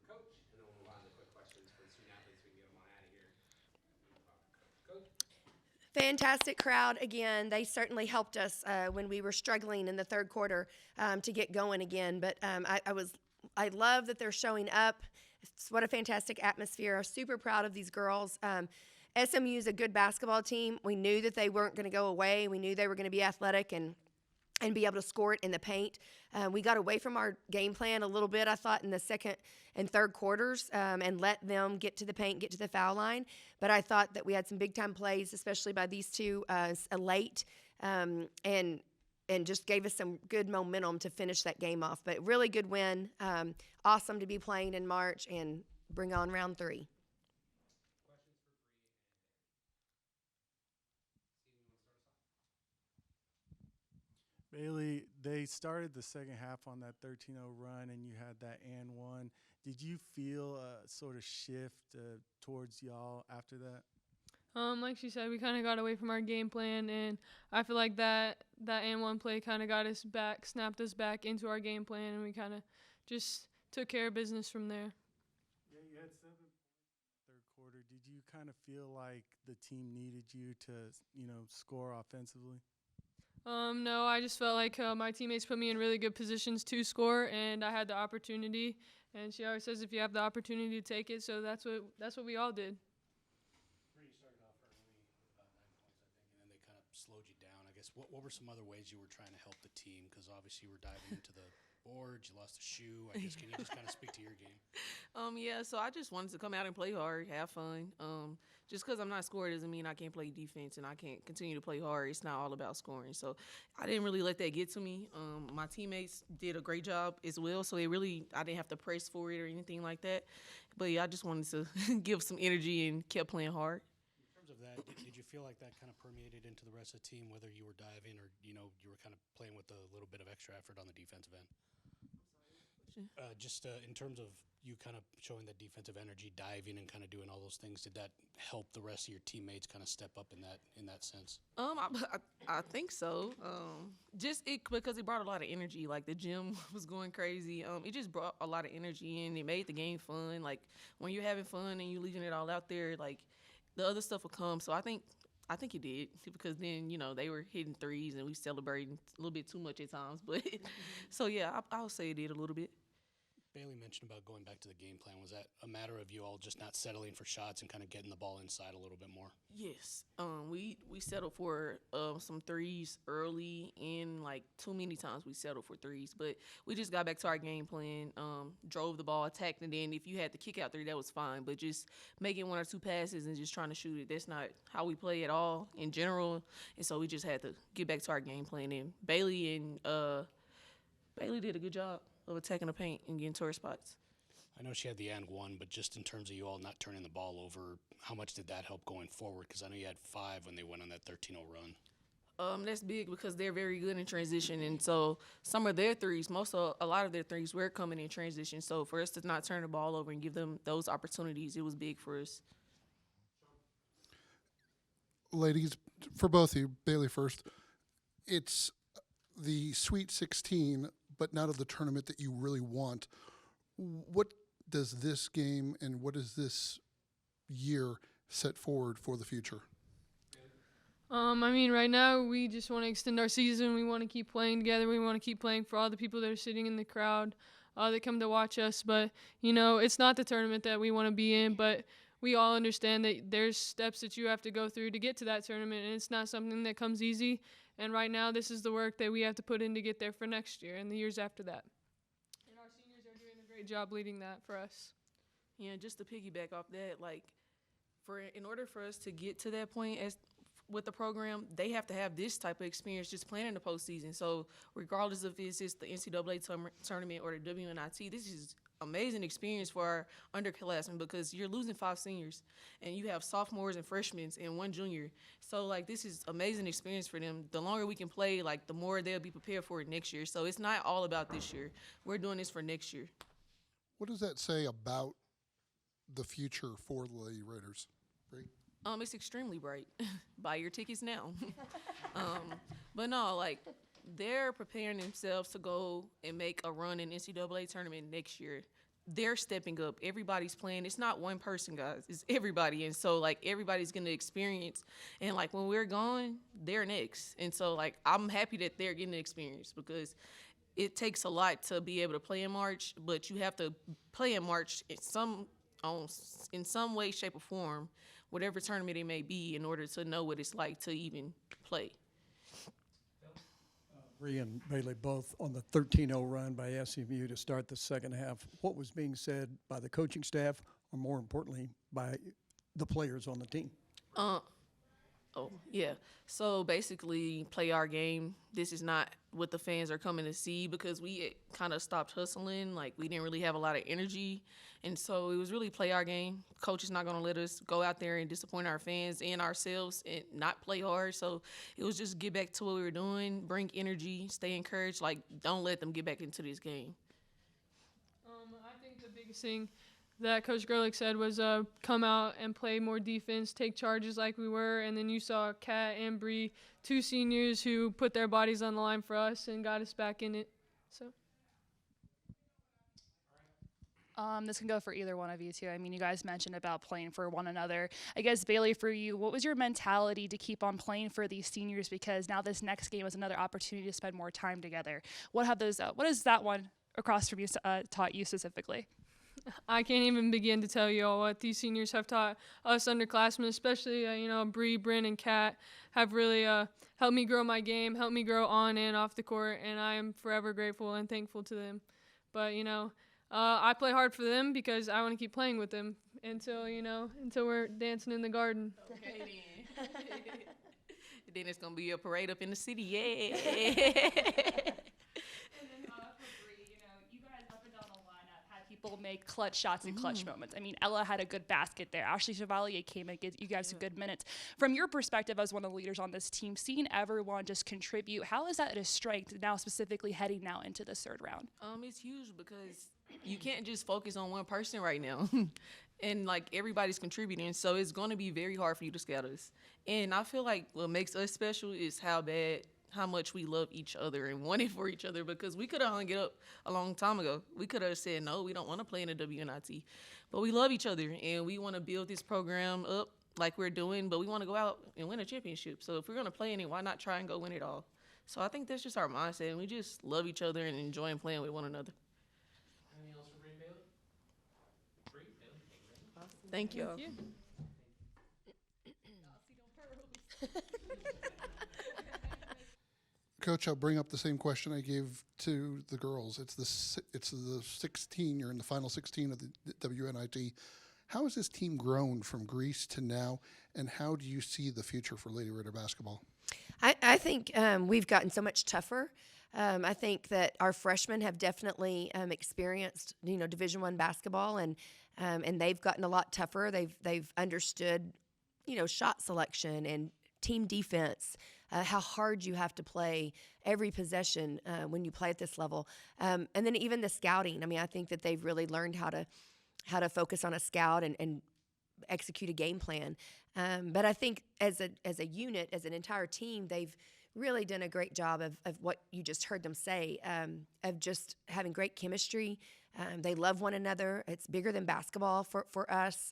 Coach, and then we'll move on to quick questions for the student athletes. We can get them on out of here. We'll talk to Coach. Coach. Fantastic crowd again. They certainly helped us when we were struggling in the third quarter to get going again. But I love that they're showing up. It's what a fantastic atmosphere. I'm super proud of these girls. SMU is a good basketball team. We knew that they weren't going to go away. We knew they were going to be athletic and be able to score it in the paint. We got away from our game plan a little bit, I thought, in the second and third quarters and let them get to the paint, get to the foul line. But I thought that we had some big-time plays, especially by these two late, and just gave us some good momentum to finish that game off. But really good win. Awesome to be playing in March and bring on round 3. Questions for Bree and Steven, you want to start us off? Bailey, they started the second half on that 13-0 run, and you had that and one. Did you feel a sort of shift towards y'all after that? Like she said, we kind of got away from our game plan, and I feel like that and one play kind of got us back, snapped us back into our game plan, and we kind of just took care of business from there. Yeah, you had 7 points in the third quarter. Did you kind of feel like the team needed you to, score offensively? No, I just felt like my teammates put me in really good positions to score, and I had the opportunity. And she always says if you have the opportunity to take it, so that's what we all did. You started off early with about 9 points, I think, and then they kind of slowed you down. I guess what were some other ways you were trying to help the team? Because obviously you were diving into the boards, you lost a shoe. I guess can you just kind of speak to your game? Yeah, so I just wanted to come out and play hard, have fun. Just because I'm not scoring doesn't mean I can't play defense and I can't continue to play hard. It's not all about scoring. So I didn't really let that get to me. My teammates did a great job as well, so I didn't have to press for it or anything like that. But yeah, I just wanted to give some energy and kept playing hard. In terms of that, did you feel like that kind of permeated into the rest of the team, whether you were diving or you were kind of playing with a little bit of extra effort on the defensive end? Just in terms of you kind of showing that defensive energy, diving, and kind of doing all those things, did that help the rest of your teammates kind of step up in that sense? I think so. Because it brought a lot of energy. Like the gym was going crazy. It just brought a lot of energy and it made the game fun. Like when you're having fun and you're leaving it all out there, like the other stuff will come. So I think it did because then they were hitting threes and we celebrating a little bit too much at times. But so yeah, I'll say it did a little bit. Bailey mentioned about going back to the game plan. Was that a matter of you all just not settling for shots and kind of getting the ball inside a little bit more? Yes. We settled for some threes early, and like too many times we settled for threes. But we just got back to our game plan, drove the ball, attacked, and then if you had the kick out three, that was fine. But just making 1 or 2 passes and just trying to shoot it, that's not how we play at all in general. And so we just had to get back to our game plan. And Bailey did a good job of attacking the paint and getting to her spots. I know she had the and one, but just in terms of you all not turning the ball over, how much did that help going forward? Because I know you had 5 when they went on that 13-0 run. That's big because they're very good in transition, and so some of their threes, a lot of their threes were coming in transition. So for us to not turn the ball over and give them those opportunities, it was big for us. Ladies, for both of you, Bailey first, it's the Sweet 16, but not of the tournament that you really want. What does this game and what does this year set forward for the future? Right now we just want to extend our season. We want to keep playing together. We want to keep playing for all the people that are sitting in the crowd that come to watch us. But, it's not the tournament that we want to be in, but we all understand that there's steps that you have to go through to get to that tournament, and it's not something that comes easy. And right now this is the work that we have to put in to get there for next year and the years after that. And our seniors are doing a great job leading that for us. Yeah, just to piggyback off that, in order for us to get to that point with the program, they have to have this type of experience just playing in the postseason. So regardless if it's just the NCAA tournament or the WNIT, this is amazing experience for our underclassmen because you're losing 5 seniors and you have sophomores and freshmen and 1 junior. So this is amazing experience for them. The longer we can play, the more they'll be prepared for it next year. So it's not all about this year. We're doing this for next year. What does that say about the future for the Lady Raiders? Bree? It's extremely bright. Buy your tickets now. But no, they're preparing themselves to go and make a run in NCAA tournament next year. they're stepping up. Everybody's playing. It's not one person, guys. It's everybody. And so, like, everybody's going to experience. And, like, when we're gone, they're next. And so, like, I'm happy that they're getting the experience because it takes a lot to be able to play in March, but you have to play in March in some way, shape, or form, whatever tournament it may be, in order to know what it's like to even play. Bree and Bailey both on the 13-0 run by SMU to start the second half. What was being said by the coaching staff, or more importantly, by the players on the team? Yeah. So basically, play our game. This is not what the fans are coming to see because we kind of stopped hustling. Like, we didn't really have a lot of energy. And so it was really play our game. Coach is not going to let us go out there and disappoint our fans and ourselves and not play hard. So it was just get back to what we were doing, bring energy, stay encouraged. Like, don't let them get back into this game. I think the biggest thing that Coach Gerlich said was come out and play more defense, take charges like we were, and then you saw Kat and Bree, two seniors who put their bodies on the line for us and got us back in it. So. This can go for either one of you two. I mean, you guys mentioned about playing for one another. I guess, Bailey, for you, what was your mentality to keep on playing for these seniors? Because now this next game is another opportunity to spend more time together. What has that one across from you taught you specifically? I can't even begin to tell you all what these seniors have taught us underclassmen, especially, Bree, Bryn, and Kat have really helped me grow my game, helped me grow on and off the court, and I am forever grateful and thankful to them. But, I play hard for them because I want to keep playing with them until we're dancing in the garden. Okay, then. Then it's going to be a parade up in the city, yeah. People make clutch shots and clutch moments. I mean, Ella had a good basket there. Ashley Chevalier came and gave you guys some good minutes. From your perspective as one of the leaders on this team, seeing everyone just contribute, how is that a strength now, specifically heading now into the third round? It's huge because you can't just focus on one person right now. And, like, everybody's contributing, so it's going to be very hard for you to scout us. And I feel like what makes us special is how much we love each other and want it for each other, because we could have hung it up a long time ago. We could have said, no, we don't want to play in the WNIT. But we love each other, and we want to build this program up like we're doing, but we want to go out and win a championship. So if we're going to play in it, why not try and go win it all? So I think that's just our mindset, and we just love each other and enjoy playing with one another. Anything else for Bree and Bailey? Bree, Bailey, Thank you. Thank you. Coach, I'll bring up the same question I gave to the girls. It's the 16. You're in the final 16 of the WNIT. How has this team grown from Greece to now, and how do you see the future for Lady Raider basketball? I think we've gotten so much tougher. I think that our freshmen have definitely experienced, Division I basketball, and they've gotten a lot tougher. They've understood, shot selection and team defense, how hard you have to play every possession when you play at this level, and then even the scouting. I mean, I think that they've really learned how to focus on a scout and execute a game plan. But I think as a unit, as an entire team, they've really done a great job of what you just heard them say, of just having great chemistry. They love one another. It's bigger than basketball for us.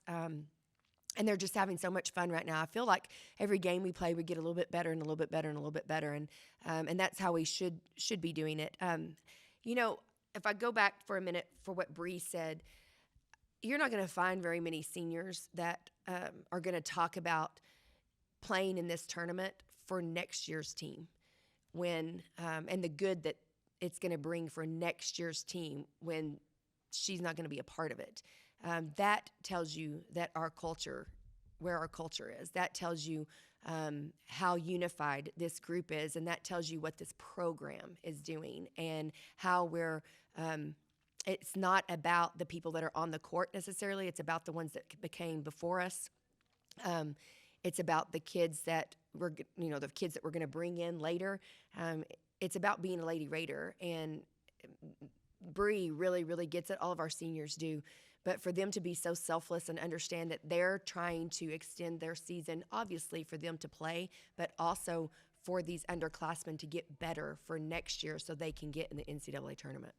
And they're just having so much fun right now. I feel like every game we play, we get a little bit better and a little bit better and a little bit better. And that's how we should be doing it. If I go back for a minute for what Bree said, you're not going to find very many seniors that are going to talk about playing in this tournament for next year's team and the good that it's going to bring for next year's team when she's not going to be a part of it. That tells you that where our culture is. That tells you how unified this group is, and that tells you what this program is doing and how it's not about the people that are on the court necessarily. It's about the ones that became before us. It's about the kids that we're going to bring in later. It's about being a Lady Raider, and Bree really, really gets it. All of our seniors do. But for them to be so selfless and understand that they're trying to extend their season, obviously for them to play, but also for these underclassmen to get better for next year so they can get in the NCAA tournament.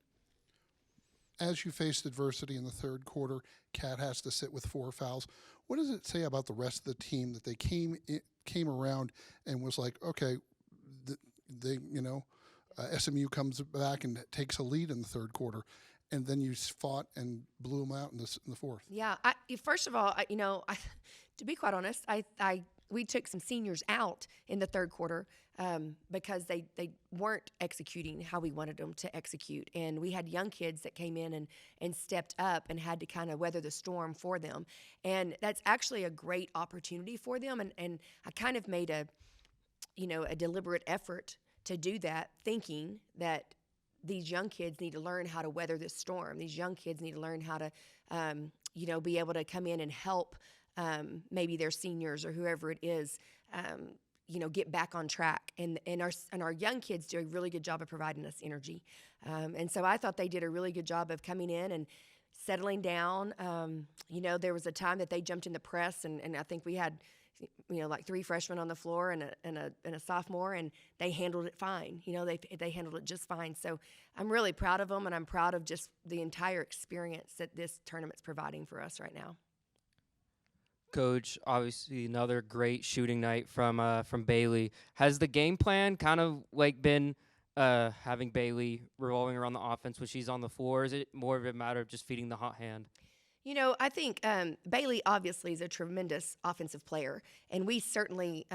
as you faced adversity in the third quarter, Cat has to sit with 4 fouls. What does it say about the rest of the team that they came around and was like, okay, SMU comes back and takes a lead in the third quarter, and then you fought and blew them out in the fourth? Yeah. First of all, to be quite honest, we took some seniors out in the third quarter because they weren't executing how we wanted them to execute. And we had young kids that came in and stepped up and had to kind of weather the storm for them. And that's actually a great opportunity for them. And I kind of made a deliberate effort to do that, thinking that these young kids need to learn how to weather this storm. These young kids need to learn how to, be able to come in and help maybe their seniors or whoever it is, get back on track. And our young kids do a really good job of providing us energy. And so I thought they did a really good job of coming in and settling down. There was a time that they jumped in the press, and I think we had, like 3 freshmen on the floor and a sophomore, and they handled it fine. They handled it just fine. So I'm really proud of them, and I'm proud of just the entire experience that this tournament's providing for us right now. Coach, obviously another great shooting night from Bailey. Has the game plan kind of been having Bailey revolving around the offense when she's on the floor? Is it more of a matter of just feeding the hot hand? I think Bailey obviously is a tremendous offensive player, and we certainly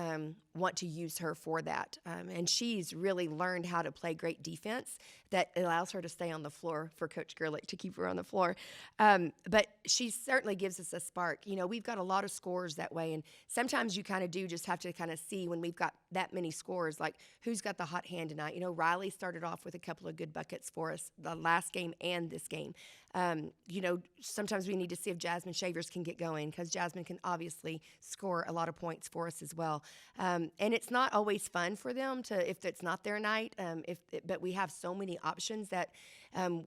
want to use her for that. And she's really learned how to play great defense that allows her to stay on the floor for Coach Gerlich to keep her on the floor. But she certainly gives us a spark. We've got a lot of scores that way, and sometimes you kind of do just have to kind of see when we've got that many scores, like who's got the hot hand tonight. Riley started off with a couple of good buckets for us the last game and this game. Sometimes we need to see if Jasmine Shavers can get going, because Jasmine can obviously score a lot of points for us as well. And it's not always fun for them if it's not their night. But we have so many options that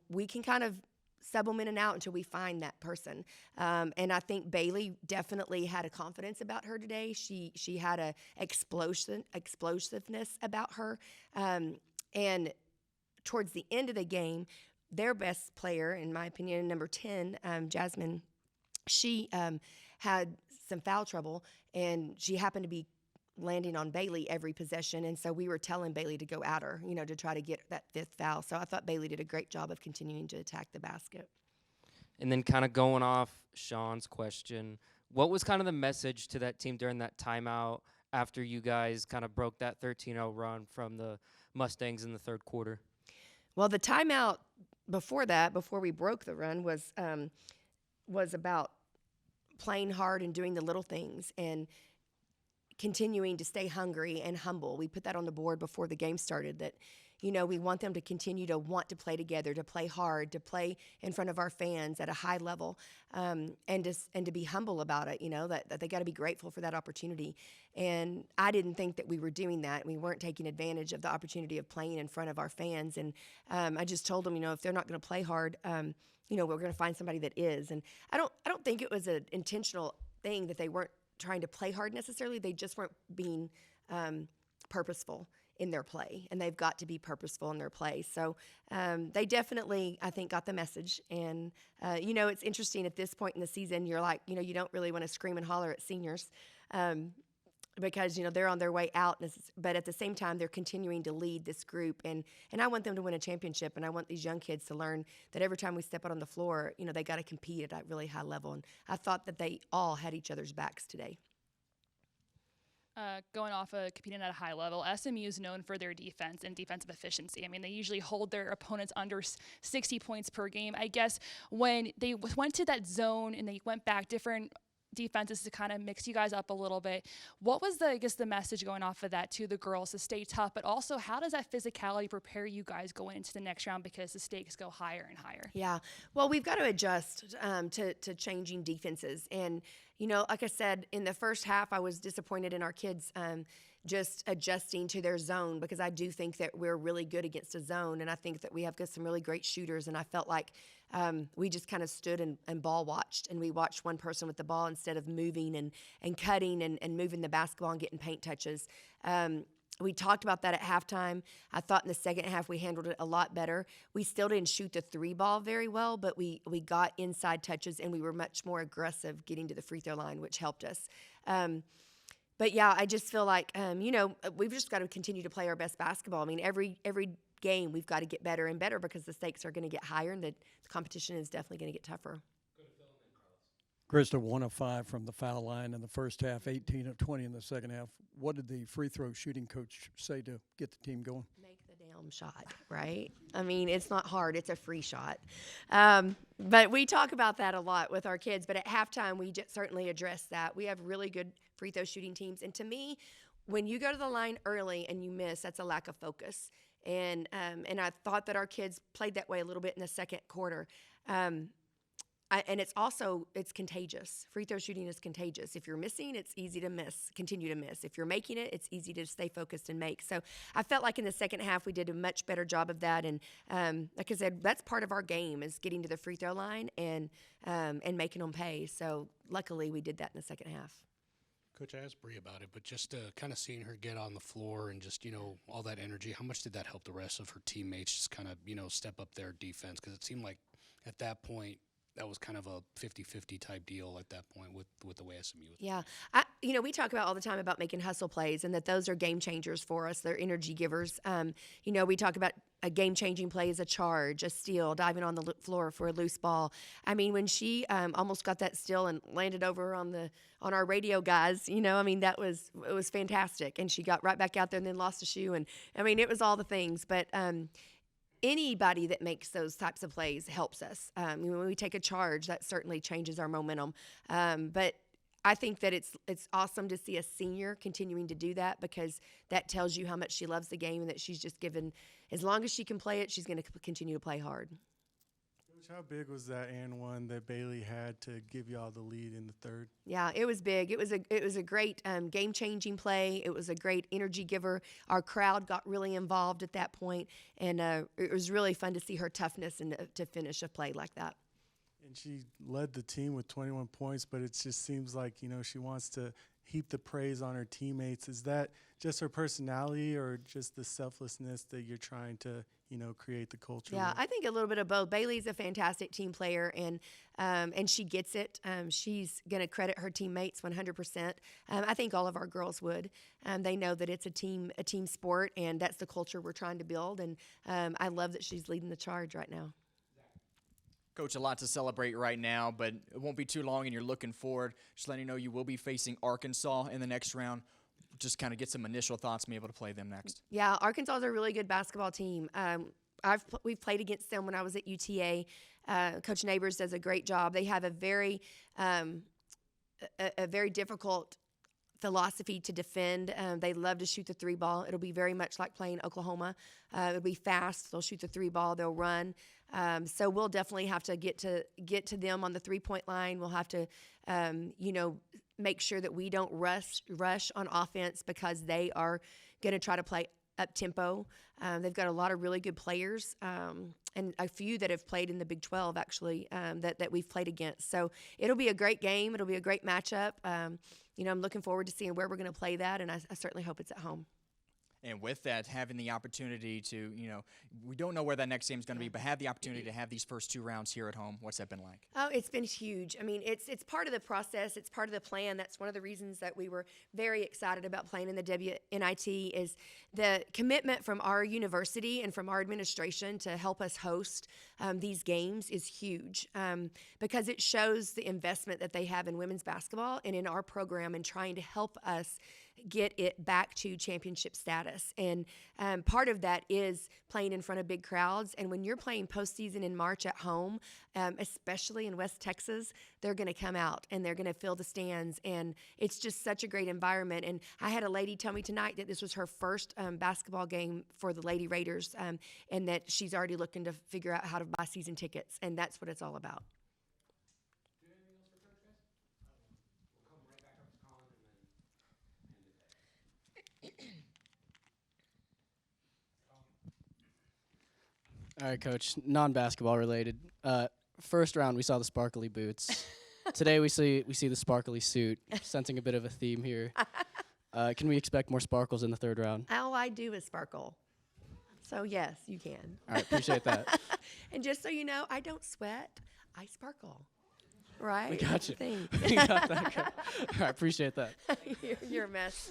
we can kind of sub them in and out until we find that person. And I think Bailey definitely had a confidence about her today. She had a explosiveness about her. And towards the end of the game, their best player, in my opinion, number 10, Jasmine, she had some foul trouble, and she happened to be landing on Bailey every possession. And so we were telling Bailey to go at her, to try to get that 5th foul. So I thought Bailey did a great job of continuing to attack the basket. And then kind of going off Sean's question, what was kind of the message to that team during that timeout after you guys kind of broke that 13-0 run from the Mustangs in the third quarter? Well, the timeout before we broke the run, was about playing hard and doing the little things and continuing to stay hungry and humble. We put that on the board before the game started, that we want them to continue to want to play together, to play hard, to play in front of our fans at a high level, and to be humble about it, that they got to be grateful for that opportunity. And I didn't think that we were doing that. We weren't taking advantage of the opportunity of playing in front of our fans. And I just told them, if they're not going to play hard, we're going to find somebody that is. And I don't think it was an intentional thing that they weren't trying to play hard necessarily. They just weren't being purposeful in their play, and they've got to be purposeful in their play. So they definitely, I think, got the message. And, it's interesting at this point in the season, you're like, you don't really want to scream and holler at seniors because, they're on their way out. But at the same time, they're continuing to lead this group. And I want them to win a championship, and I want these young kids to learn that every time we step out on the floor, they got to compete at a really high level. And I thought that they all had each other's backs today. Going off of competing at a high level, SMU is known for their defense and defensive efficiency. I mean, they usually hold their opponents under 60 points per game. I guess when they went to that zone and they went back, different defenses to kind of mix you guys up a little bit. What was the message going off of that to the girls to stay tough, but also how does that physicality prepare you guys going into the next round, because the stakes go higher and higher? Yeah, well, we've got to adjust to changing defenses. And, like I said, in the first half, I was disappointed in our kids just adjusting to their zone, because I do think that we're really good against a zone, and I think that we have got some really great shooters, and I felt like we just kind of stood and ball watched, and we watched one person with the ball instead of moving and cutting and moving the basketball and getting paint touches. we talked about that at halftime. I thought in the second half we handled it a lot better. We still didn't shoot the three ball very well, but we got inside touches and we were much more aggressive getting to the free throw line, which helped us. But yeah, I just feel like we've just got to continue to play our best basketball. I mean, every game we've got to get better and better because the stakes are going to get higher and the competition is definitely going to get tougher. Krista, 1 of 5 from the foul line in the first half, 18 of 20 in the second half. What did the free throw shooting coach say to get the team going? Make the damn shot, right? I mean, it's not hard. It's a free shot. But we talk about that a lot with our kids. But at halftime, we certainly address that. We have really good free throw shooting teams. And to me, when you go to the line early and you miss, that's a lack of focus. And I thought that our kids played that way a little bit in the second quarter. And it's contagious. Free throw shooting is contagious. If you're missing, it's easy to continue to miss. If you're making it, it's easy to stay focused and make. So I felt like in the second half we did a much better job of that. And like I said, that's part of our game is getting to the free throw line and making them pay. So luckily we did that in the second half. Coach, I asked Bree about it, but just kind of seeing her get on the floor and just, all that energy, how much did that help the rest of her teammates just kind of, step up their defense? Because it seemed like at that point, that was kind of a 50-50 type deal at that point with the way SMU was. Yeah. We talk about all the time about making hustle plays and that those are game changers for us. They're energy givers. We talk about a game-changing play as a charge, a steal, diving on the floor for a loose ball. I mean, when she almost got that steal and landed over on our radio guys, it was fantastic. And she got right back out there and then lost a shoe. And, it was all the things. But anybody that makes those types of plays helps us. When we take a charge, that certainly changes our momentum. But I think that it's awesome to see a senior continuing to do that because that tells you how much she loves the game and that she's just given, as long as she can play it, she's going to continue to play hard. Coach, how big was that and one that Bailey had to give y'all the lead in the third? Yeah, it was big. It was a great game-changing play. It was a great energy giver. Our crowd got really involved at that point, and it was really fun to see her toughness and to finish a play like that. And she led the team with 21 points, but it just seems like, she wants to heap the praise on her teammates. Is that just her personality or just the selflessness that you're trying to, create the culture? Yeah, with? I think a little bit of both. Bailey's a fantastic team player, and she gets it. She's going to credit her teammates 100%. I think all of our girls would. They know that it's a team sport, and that's the culture we're trying to build. And I love that she's leading the charge right now. Coach, a lot to celebrate right now, but it won't be too long, and you're looking forward. Just letting you know you will be facing Arkansas in the next round. Just kind of get some initial thoughts, be able to play them next. Yeah, Arkansas is a really good basketball team. We've played against them when I was at UTA. Coach Neighbors does a great job. They have a very difficult philosophy to defend. They love to shoot the three ball. It'll be very much like playing Oklahoma. It'll be fast. They'll shoot the three ball. They'll run. So we'll definitely have to get to them on the 3-point line. We'll have to, make sure that we don't rush on offense because they are going to try to play up tempo. They've got a lot of really good players and a few that have played in the Big 12 actually that we've played against. So it'll be a great game. It'll be a great matchup. I'm looking forward to seeing where we're going to play that, and I certainly hope it's at home. And with that, having the opportunity to, we don't know where that next game is going to be, but have the opportunity to have these first 2 rounds here at home. What's that been like? Oh, it's been huge. I mean, it's part of the process. It's part of the plan. That's one of the reasons that we were very excited about playing in the WNIT is the commitment from our university and from our administration to help us host these games is huge because it shows the investment that they have in women's basketball and in our program and trying to help us get it back to championship status. And part of that is playing in front of big crowds. And when you're playing postseason in March at home, especially in West Texas, they're going to come out and they're going to fill the stands. And it's just such a great environment. And I had a lady tell me tonight that this was her first basketball game for the Lady Raiders and that she's already looking to figure out how to buy season tickets. And that's what it's all about. All right, Coach. Non-basketball related. First round, we saw the sparkly boots. Today, we see the sparkly suit. Sensing a bit of a theme here. Can we expect more sparkles in the third round? Oh, I do is sparkle. So yes, you can. All right, appreciate that. And just so you know, I don't sweat. I sparkle. Right? We got you. Thanks. We got that. All right, appreciate that. You're a mess.